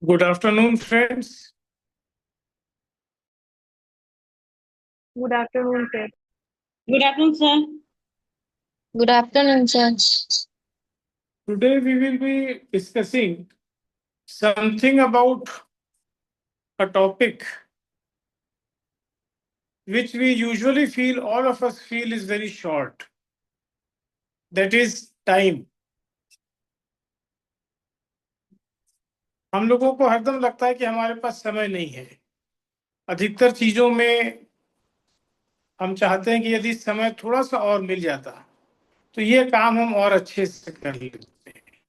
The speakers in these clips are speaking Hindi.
Good afternoon, friends. Good afternoon, sir. Good afternoon, sir. Good afternoon, sir. Today we will be discussing something about a topic which we usually feel, all of us feel, is very short. That is time. हम लोगों को हरदम लगता है कि हमारे पास समय नहीं है। अधिकतर चीजों में हम चाहते हैं कि यदि समय थोड़ा सा और मिल जाता तो ये काम हम और अच्छे से कर लेते हैं।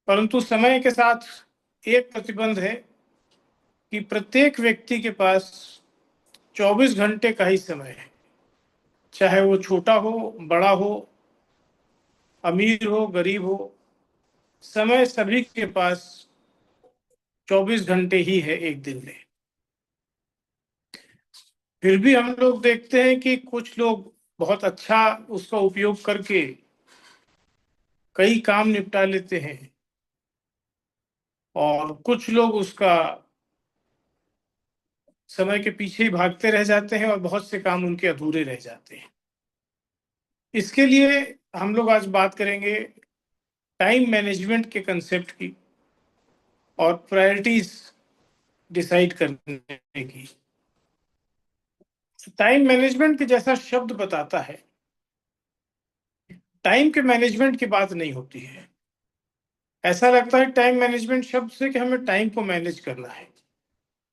परंतु समय के साथ एक प्रतिबंध है कि प्रत्येक व्यक्ति के पास 24 घंटे का ही समय है, चाहे वो छोटा हो, बड़ा हो, अमीर हो, गरीब हो। समय सभी के पास 24 घंटे ही है एक दिन में। फिर भी हम लोग देखते हैं कि कुछ लोग बहुत अच्छा उसका उपयोग करके कई काम निपटा लेते हैं और कुछ लोग उसका समय के पीछे ही भागते रह जाते हैं और बहुत से काम उनके अधूरे रह जाते हैं। इसके लिए हम लोग आज बात करेंगे टाइम मैनेजमेंट के कंसेप्ट की और प्रायोरिटीज डिसाइड करने की। टाइम मैनेजमेंट के जैसा शब्द बताता है, टाइम के मैनेजमेंट की बात नहीं होती है। ऐसा लगता है टाइम मैनेजमेंट शब्द से कि हमें टाइम को मैनेज करना है,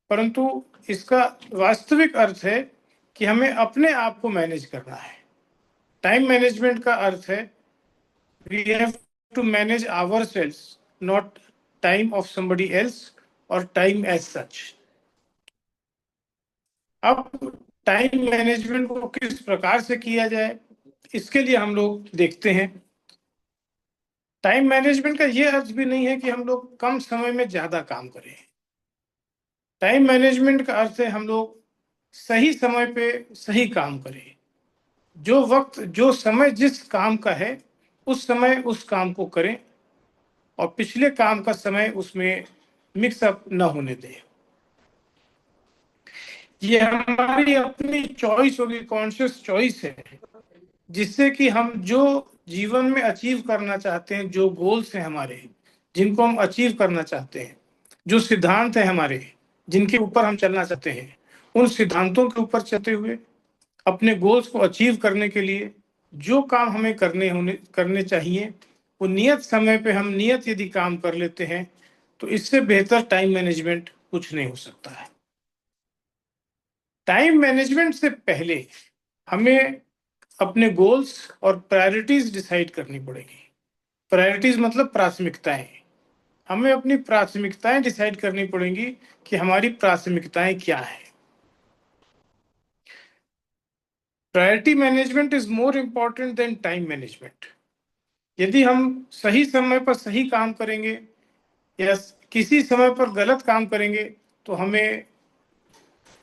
परंतु इसका वास्तविक अर्थ है कि हमें अपने आप को मैनेज करना है। टाइम मैनेजमेंट का अर्थ है we have to manage ourselves, not time of somebody else or time as such. अब टाइम मैनेजमेंट को किस प्रकार से किया जाए, इसके लिए हम लोग देखते हैं। टाइम मैनेजमेंट का यह अर्थ भी नहीं है कि हम लोग कम समय में ज्यादा काम करें। टाइम मैनेजमेंट का अर्थ है हम लोग सही समय पे सही काम करें। जो वक्त, जो समय जिस काम का है उस समय उस काम को करें और पिछले काम का समय उसमें मिक्सअप न होने दें। ये हमारी अपनी चॉइस होगी, कॉन्शियस चॉइस है, जिससे कि हम जो जीवन में अचीव करना चाहते हैं, जो गोल्स हैं हमारे, जिनको हम अचीव करना चाहते हैं, जो सिद्धांत है हमारे जिनके ऊपर हम चलना चाहते हैं, उन सिद्धांतों के ऊपर चलते हुए अपने गोल्स को अचीव करने के लिए जो काम हमें करने चाहिए, वो नियत समय पे हम नियत यदि काम कर लेते हैं तो इससे बेहतर टाइम मैनेजमेंट कुछ नहीं हो सकता है। टाइम मैनेजमेंट से पहले हमें अपने गोल्स और प्रायोरिटीज डिसाइड करनी पड़ेगी। प्रायोरिटीज मतलब प्राथमिकताएं। हमें अपनी प्राथमिकताएं डिसाइड करनी पड़ेंगी कि हमारी प्राथमिकताएं क्या है। Priority management is more important than time management. यदि हम सही समय पर सही काम करेंगे या किसी समय पर गलत काम करेंगे तो हमें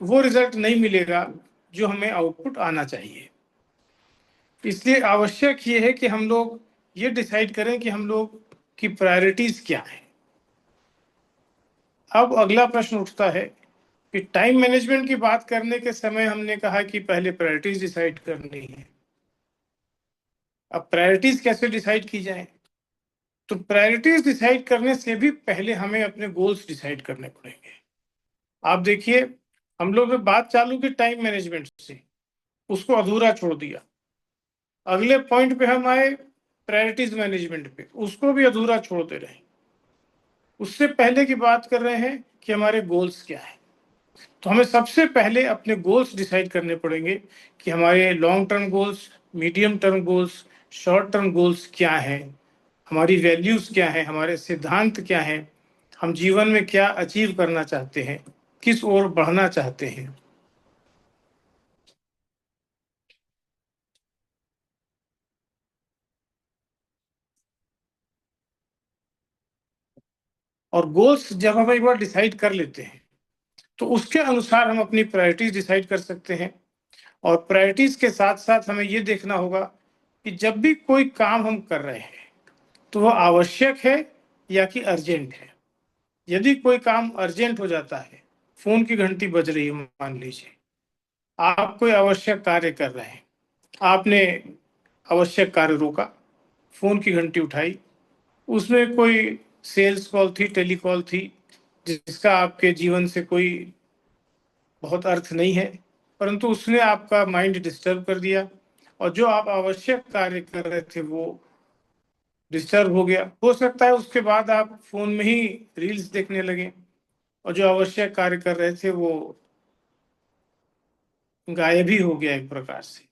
वो रिजल्ट नहीं मिलेगा जो हमें आउटपुट आना चाहिए। इसलिए आवश्यक ये है कि हम लोग ये डिसाइड करें कि हम लोग की प्रायोरिटीज क्या है। अब अगला प्रश्न उठता है कि टाइम मैनेजमेंट की बात करने के समय हमने कहा कि पहले प्रायोरिटीज डिसाइड करनी है। अब प्रायोरिटीज कैसे डिसाइड की जाए? तो प्रायोरिटीज डिसाइड करने से भी पहले हमें अपने गोल्स डिसाइड करने पड़ेंगे। आप देखिए, हम लोग ने बात चालू की टाइम मैनेजमेंट से, उसको अधूरा छोड़ दिया। अगले पॉइंट पे हम आए प्रायोरिटीज मैनेजमेंट पे, उसको भी अधूरा छोड़ दे रहे हैं। उससे पहले की बात कर रहे हैं कि हमारे गोल्स क्या है। तो हमें सबसे पहले अपने गोल्स डिसाइड करने पड़ेंगे कि हमारे long term goals, medium term goals, short term goals क्या हैं, हमारी वैल्यूज क्या है, हमारे सिद्धांत क्या हैं, हम जीवन में क्या अचीव करना चाहते हैं, किस ओर बढ़ना चाहते हैं। और गोल्स जब हम एक बार डिसाइड कर लेते हैं तो उसके अनुसार हम अपनी प्रायोरिटीज डिसाइड कर सकते हैं। और प्रायोरिटीज के साथ साथ हमें ये देखना होगा कि जब भी कोई काम हम कर रहे हैं तो वह आवश्यक है या कि अर्जेंट है। यदि कोई काम अर्जेंट हो जाता है, फोन की घंटी बज रही है, मान लीजिए आप कोई आवश्यक कार्य कर रहे हैं, आपने आवश्यक कार्य रोका, फोन की घंटी उठाई, उसमें कोई सेल्स कॉल थी, टेलीकॉल थी, जिसका आपके जीवन से कोई बहुत अर्थ नहीं है, परंतु उसने आपका माइंड डिस्टर्ब कर दिया और जो आप आवश्यक कार्य कर रहे थे वो डिस्टर्ब हो गया। हो सकता है उसके बाद आप फोन में ही रील्स देखने लगे और जो आवश्यक कार्य कर रहे थे वो गायब ही हो गया एक प्रकार से।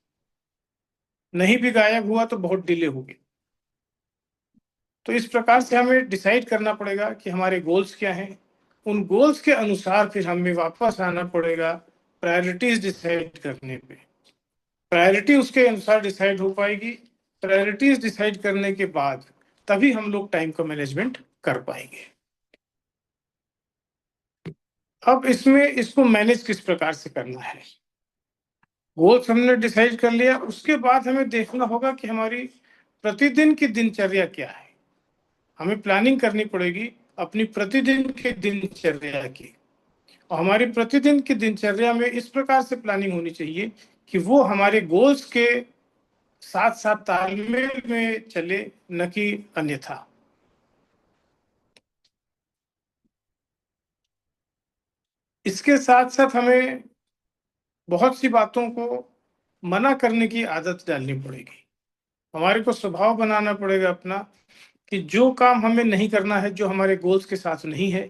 नहीं भी गायब हुआ तो बहुत डिले हो गया। तो इस प्रकार से हमें डिसाइड करना पड़ेगा कि हमारे गोल्स क्या हैं। उन गोल्स के अनुसार फिर हमें वापस आना पड़ेगा प्रायोरिटीज डिसाइड करने पे। प्रायोरिटी उसके अनुसार डिसाइड हो पाएगी। प्रायोरिटीज डिसाइड करने के बाद तभी हम लोग टाइम का मैनेजमेंट कर पाएंगे। अब इसमें इसको मैनेज किस प्रकार से करना है। गोल्स हमने डिसाइड कर लिया, उसके बाद हमें देखना होगा कि हमारी प्रतिदिन की दिनचर्या क्या है। हमें प्लानिंग करनी पड़ेगी अपनी प्रतिदिन की दिनचर्या की। और हमारी प्रतिदिन की दिनचर्या में इस प्रकार से प्लानिंग होनी चाहिए कि वो हमारे गोल्स के साथ साथ तालमेल में चले, न कि अन्यथा। इसके साथ साथ हमें बहुत सी बातों को मना करने की आदत डालनी पड़ेगी। हमारे को स्वभाव बनाना पड़ेगा अपना कि जो काम हमें नहीं करना है, जो हमारे गोल्स के साथ नहीं है,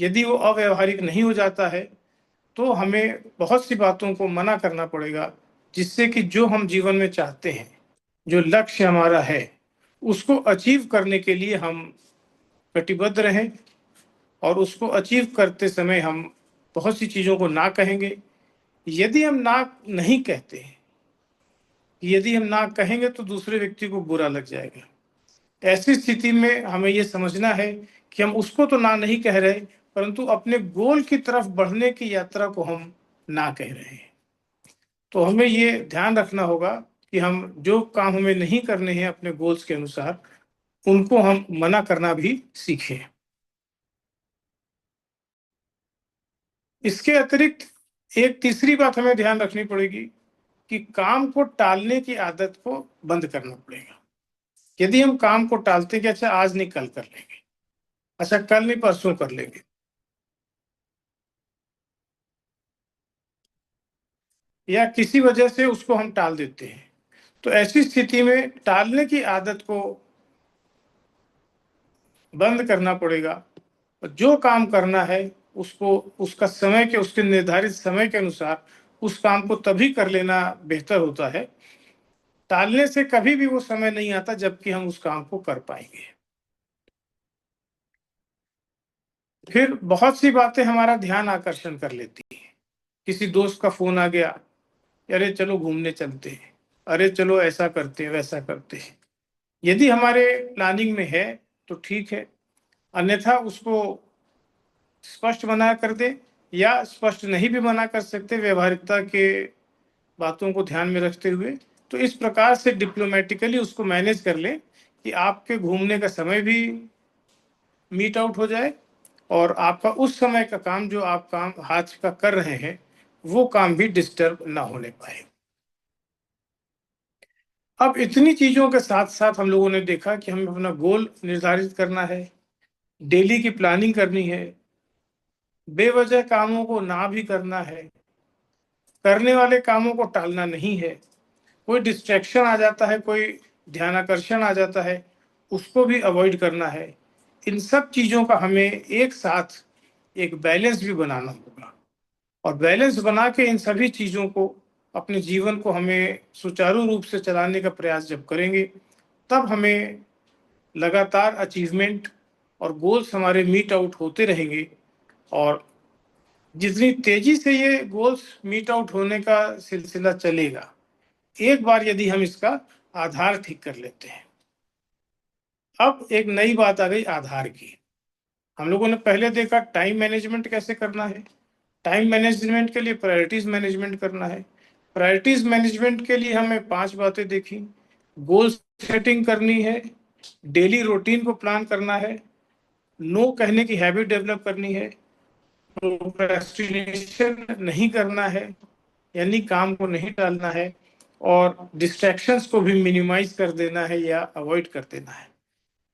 यदि वो अव्यवहारिक नहीं हो जाता है तो हमें बहुत सी बातों को मना करना पड़ेगा, जिससे कि जो हम जीवन में चाहते हैं, जो लक्ष्य हमारा है, उसको अचीव करने के लिए हम कटिबद्ध रहें। और उसको अचीव करते समय हम बहुत सी चीजों को ना कहेंगे। यदि हम ना नहीं कहते हैं, यदि हम ना कहेंगे तो दूसरे व्यक्ति को बुरा लग जाएगा। ऐसी स्थिति में हमें यह समझना है कि हम उसको तो ना नहीं कह रहे, परंतु अपने गोल की तरफ बढ़ने की यात्रा को हम ना कह रहे हैं। तो हमें ये ध्यान रखना होगा कि हम जो काम हमें नहीं करने हैं अपने गोल्स के अनुसार, उनको हम मना करना भी सीखें। इसके अतिरिक्त एक तीसरी बात हमें ध्यान रखनी पड़ेगी कि काम को टालने की आदत को बंद करना पड़ेगा। यदि हम काम को टालते कि अच्छा आज नहीं कल कर लेंगे, अच्छा कल नहीं परसों कर लेंगे, या किसी वजह से उसको हम टाल देते हैं, तो ऐसी स्थिति में टालने की आदत को बंद करना पड़ेगा। जो काम करना है उसको उसका समय के उसके निर्धारित समय के अनुसार उस काम को तभी कर लेना बेहतर होता है। टालने से कभी भी वो समय नहीं आता जबकि हम उस काम को कर पाएंगे। फिर बहुत सी बातें हमारा ध्यान आकर्षण कर लेती हैं। किसी दोस्त का फोन आ गया, अरे चलो घूमने चलते हैं, अरे चलो ऐसा करते हैं वैसा करते हैं। यदि हमारे प्लानिंग में है तो ठीक है, अन्यथा उसको स्पष्ट मना कर दे, या स्पष्ट नहीं भी मना कर सकते व्यवहारिकता के बातों को ध्यान में रखते हुए, तो इस प्रकार से डिप्लोमेटिकली उसको मैनेज कर ले कि आपके घूमने का समय भी मीट आउट हो जाए और आपका उस समय का काम जो आप काम हाथ का कर रहे हैं वो काम भी डिस्टर्ब ना होने पाए। अब इतनी चीजों के साथ साथ हम लोगों ने देखा कि हमें अपना गोल निर्धारित करना है, डेली की प्लानिंग करनी है, बेवजह कामों को ना भी करना है, करने वाले कामों को टालना नहीं है। कोई डिस्ट्रैक्शन आ जाता है, कोई ध्यानाकर्षण आ जाता है, उसको भी अवॉइड करना है। इन सब चीजों का हमें एक साथ एक बैलेंस भी बनाना होगा और बैलेंस बना के इन सभी चीजों को अपने जीवन को हमें सुचारू रूप से चलाने का प्रयास जब करेंगे, तब हमें लगातार अचीवमेंट और गोल्स हमारे मीट आउट होते रहेंगे। और जितनी तेजी से ये गोल्स मीट आउट होने का सिलसिला चलेगा, एक बार यदि हम इसका आधार ठीक कर लेते हैं। अब एक नई बात आ गई आधार की। हम लोगों ने पहले देखा टाइम मैनेजमेंट कैसे करना है। टाइम मैनेजमेंट के लिए प्रायोरिटीज मैनेजमेंट करना है। प्रायोरिटीज मैनेजमेंट के लिए हमें 5 बातें देखी। गोल सेटिंग करनी है, डेली रूटीन को प्लान करना है, नो कहने की हैबिट डेवलप करनी है, प्रोक्रेस्टिनेशन नहीं करना है, यानी काम को नहीं टालना है, और डिस्ट्रैक्शंस को भी मिनिमाइज कर देना है या अवॉइड कर देना है।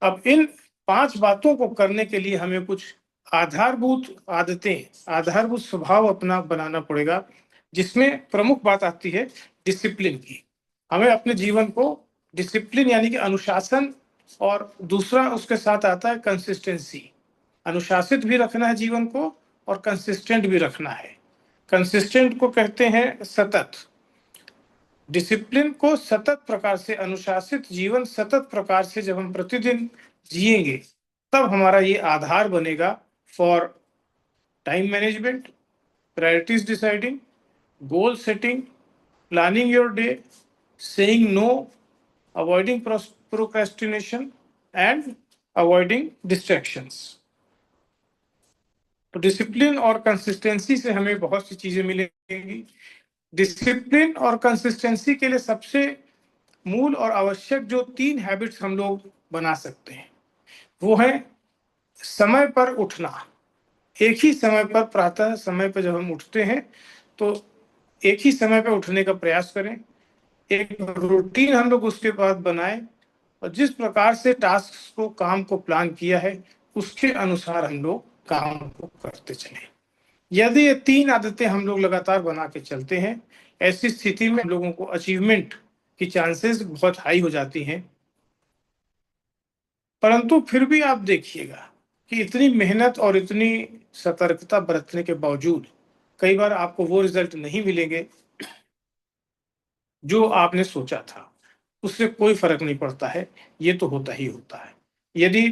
अब इन 5 बातों को करने के लिए हमें कुछ आधारभूत आदतें, आधारभूत स्वभाव अपना बनाना पड़ेगा, जिसमें प्रमुख बात आती है डिसिप्लिन की। हमें अपने जीवन को डिसिप्लिन यानी कि अनुशासन, और दूसरा उसके साथ आता है कंसिस्टेंसी। अनुशासित भी रखना है जीवन को और कंसिस्टेंट भी रखना है। कंसिस्टेंट को कहते हैं सतत, डिसिप्लिन को सतत प्रकार से, अनुशासित जीवन सतत प्रकार से जब हम प्रतिदिन जिएंगे, तब हमारा ये आधार बनेगा for time management, priorities deciding, goal setting, planning your day, saying no, avoiding procrastination and avoiding distractions. तो डिसिप्लिन और कंसिस्टेंसी से हमें बहुत सी चीजें मिलेंगी। डिसिप्लिन और कंसिस्टेंसी के लिए सबसे मूल और आवश्यक जो 3 हैबिट्स हम लोग बना सकते हैं, वो है समय पर उठना। एक ही समय पर, प्रातः समय पर जब हम उठते हैं तो एक ही समय पर उठने का प्रयास करें। एक रूटीन हम लोग उसके बाद बनाएं, और जिस प्रकार से टास्क को, काम को प्लान किया है, उसके अनुसार हम लोग काम को करते चलें। यदि ये 3 आदतें हम लोग लगातार बना के चलते हैं, ऐसी स्थिति में हम लोगों को अचीवमेंट की चांसेस बहुत हाई हो जाती हैं। परंतु फिर भी आप देखिएगा कि इतनी मेहनत और इतनी सतर्कता बरतने के बावजूद कई बार आपको वो रिजल्ट नहीं मिलेंगे जो आपने सोचा था। उससे कोई फर्क नहीं पड़ता है, ये तो होता ही होता है। यदि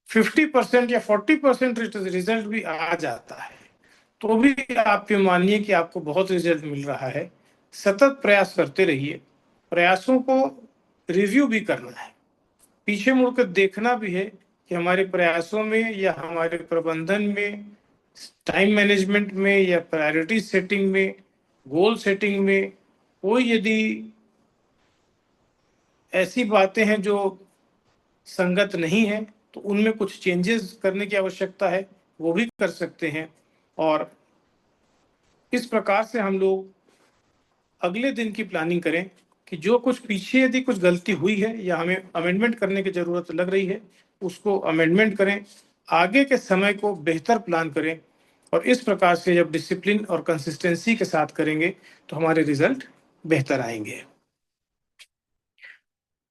50% या 40% रिजल्ट भी आ जाता है, तो भी आप ये मानिए कि आपको बहुत रिजल्ट मिल रहा है। सतत प्रयास करते रहिए, प्रयासों को रिव्यू भी करना है, पीछे मुड़कर देखना भी है कि हमारे प्रयासों में या हमारे प्रबंधन में, टाइम मैनेजमेंट में या प्रायोरिटी सेटिंग में, गोल सेटिंग में कोई यदि ऐसी बातें हैं जो संगत नहीं है, तो उनमें कुछ चेंजेस करने की आवश्यकता है, वो भी कर सकते हैं। और इस प्रकार से हम लोग अगले दिन की प्लानिंग करें कि जो कुछ पीछे यदि कुछ गलती हुई है या हमें अमेंडमेंट करने की जरूरत लग रही है, उसको अमेंडमेंट करें, आगे के समय को बेहतर प्लान करें। और इस प्रकार से जब डिसिप्लिन और कंसिस्टेंसी के साथ करेंगे तो हमारे रिजल्ट बेहतर आएंगे।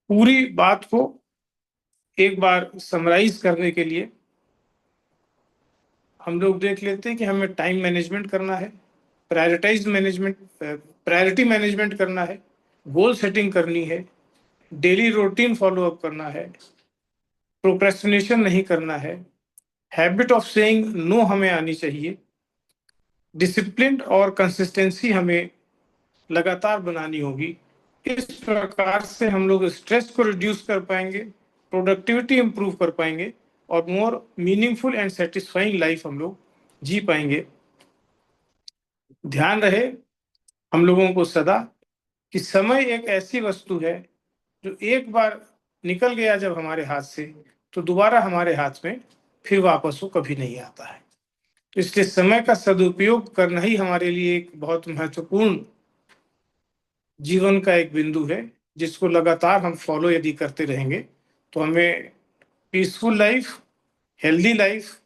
पूरी बात को एक बार समराइज करने के लिए हम लोग देख लेते हैं कि हमें टाइम मैनेजमेंट करना है, प्रायोरिटी मैनेजमेंट करना है, गोल सेटिंग करनी है, डेली रूटीन फॉलो अप करना है, प्रोक्रेस्टिनेशन नहीं करना है, हैबिट ऑफ सेइंग नो हमें आनी चाहिए, डिसिप्लिन और कंसिस्टेंसी हमें लगातार बनानी होगी। इस प्रकार से हम लोग स्ट्रेस को रिड्यूस कर पाएंगे, प्रोडक्टिविटी इंप्रूव कर पाएंगे, और more meaningful and satisfying life हम लोग जी पाएंगे। ध्यान रहे हम लोगों को सदा कि समय एक ऐसी वस्तु है जो एक बार निकल गया जब हमारे हाथ से, तो दोबारा हमारे हाथ में फिर वापस वो कभी नहीं आता है। तो इसलिए समय का सदुपयोग करना ही हमारे लिए एक बहुत महत्वपूर्ण जीवन का एक बिंदु है, जिसको लगातार हम फॉलो यदि करते रहेंगे तो हमें पीसफुल लाइफ, हेल्दी लाइफ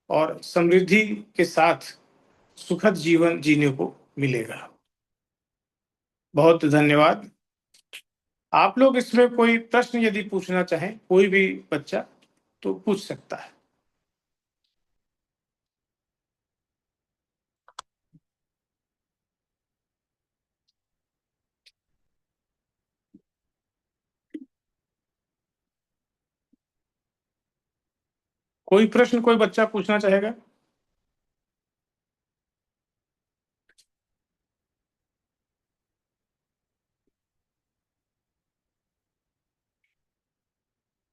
और समृद्धि के साथ सुखद जीवन जीने को मिलेगा। बहुत धन्यवाद। आप लोग इसमें कोई प्रश्न यदि पूछना चाहें, कोई भी बच्चा, तो पूछ सकता है। कोई प्रश्न कोई बच्चा पूछना चाहेगा?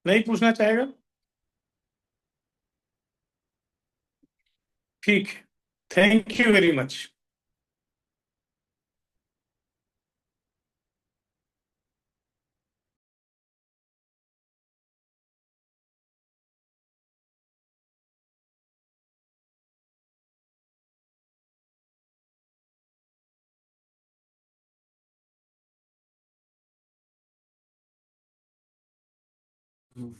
नहीं पूछना चाहेगा? ठीक है, thank you very much. Hmm.